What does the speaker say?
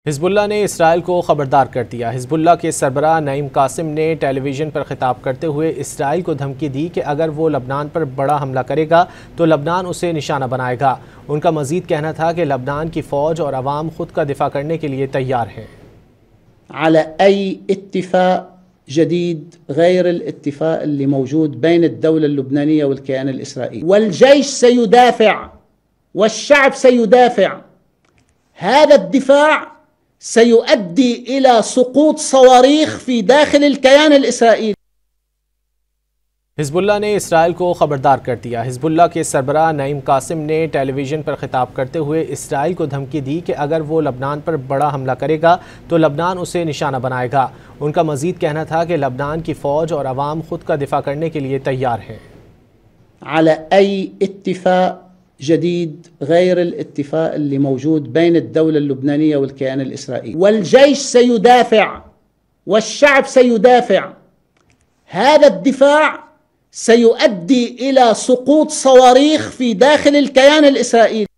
हिजबुल्लाह ने इसराइल को खबरदार कर दिया। हिजबुल्लाह के सरबराह नईम कासिम ने टेलीविज़न पर खिताब करते हुए इसराइल को धमकी दी कि अगर वो लबनान पर बड़ा हमला करेगा तो लबनान उसे निशाना बनाएगा। उनका मजीद कहना था कि लबनान की फ़ौज और अवाम खुद का दिफा करने के लिए तैयार है। على أي اتفاق جديد غير الاتفاق اللي موجود بين الدولة اللبنانية والكيان الإسرائيلي، والجيش سيدافع والشعب سيدافع. هذا الدفاع سيؤدي إلى سقوط صواريخ في داخل الكيان الإسرائيلي. हिजबुल्लाह ने इसराइल को खबरदार कर दिया। हिजबुल्लाह के सरबराह नईम कासिम ने टेलीविज़न पर खिताब करते हुए इसराइल को धमकी दी कि अगर वो लबनान पर बड़ा हमला करेगा तो लबनान उसे निशाना बनाएगा। उनका मजीद कहना था कि लबनान की फ़ौज और अवाम खुद का दिफा करने के लिए तैयार है। على أي اتفاق جديد غير الاتفاق اللي موجود بين الدولة اللبنانية والكيان الإسرائيلي، والجيش سيدافع والشعب سيدافع. هذا الدفاع سيؤدي إلى سقوط صواريخ في داخل الكيان الإسرائيلي.